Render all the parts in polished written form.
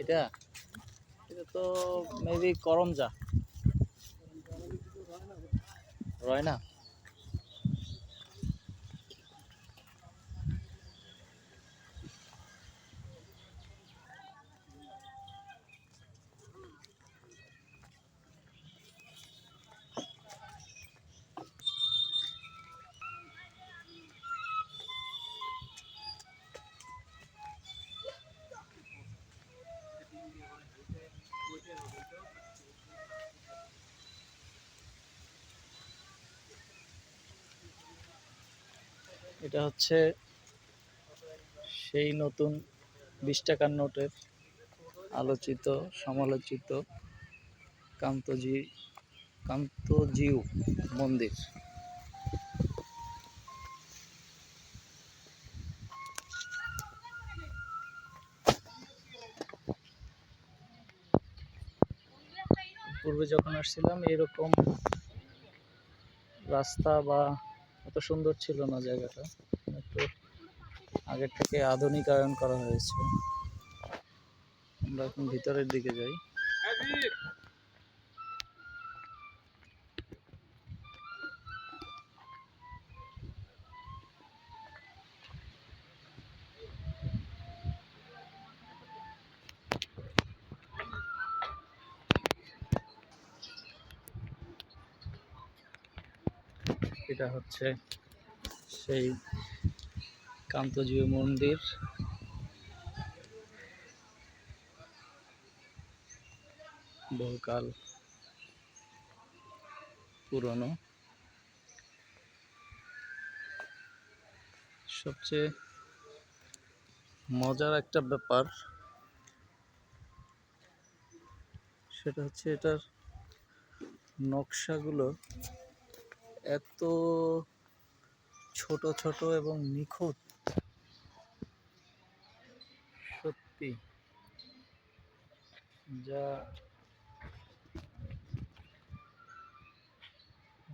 এটা এটা তো মেবি করমজা রয় না। এটা হচ্ছে সেই নতুন 20 টাকার নোটের আলোচিত সমালোচিত কান্তজিউ মন্দির। পূর্বে যখন আসছিলাম এরকম রাস্তা বা এত সুন্দর ছিল না জায়গাটা, একটু আগের থেকে আধুনিকায়ন করা হয়েছে। আমরা এখন ভিতরের দিকে যাই। এটা হচ্ছে সেই কান্তজিউ মন্দির। বহুকাল পুরনো। সবচেয়ে মজার একটা ব্যাপার সেটা হচ্ছে এটার নকশাগুলো এত ছোট ছোট এবং নিখুঁত, সত্যি যা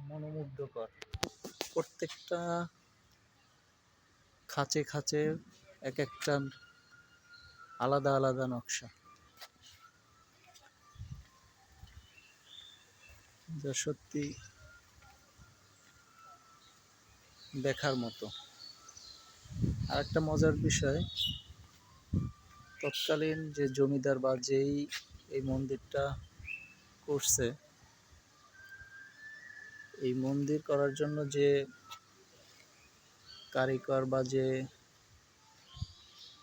মনোমুগ্ধকর। প্রত্যেকটা খাঁচে খাঁচে এক একটা আলাদা আলাদা নকশা, যা সত্যি দেখার মতো। আর একটা মজার বিষয়, তৎকালীন যে জমিদার বা যেই এই মন্দিরটা করছে, এই মন্দির করার জন্য যে কারিগর বা যে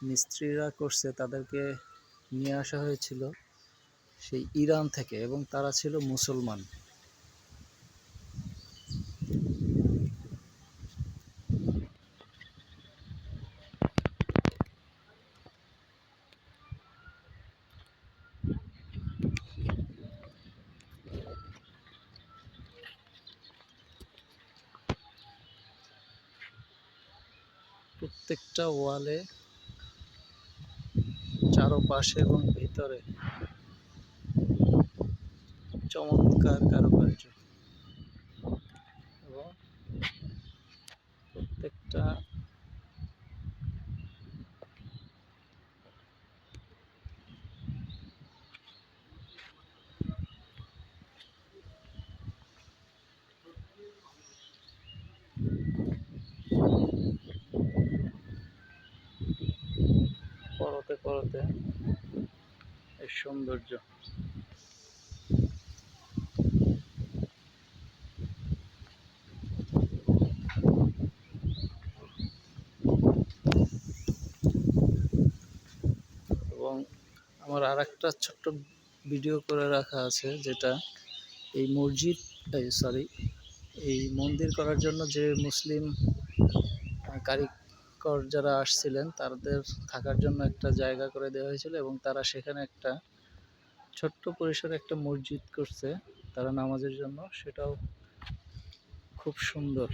মিস্ত্রিরা করছে তাদেরকে নিয়ে আসা হয়েছিল সেই ইরান থেকে, এবং তারা ছিল মুসলমান। প্রত্যেকটা ওয়ালে, চারপাশে এবং ভিতরে চমৎকার কারুকার্য, এবং প্রত্যেকটা পরতে পরতে এর সৌন্দর্য। এবং আমার আর একটা ছোট্ট ভিডিও করে রাখা আছে, যেটা এই এই মন্দির করার জন্য যে মুসলিম কারিগর যারা আসছিলেন তাদের থাকার জন্য একটা জায়গা করে দেওয়া হয়েছিল, এবং তারা সেখানে একটা ছোট্ট পরিসরে একটা মসজিদ করছে তারা নামাজের জন্য। সেটাও খুব সুন্দর।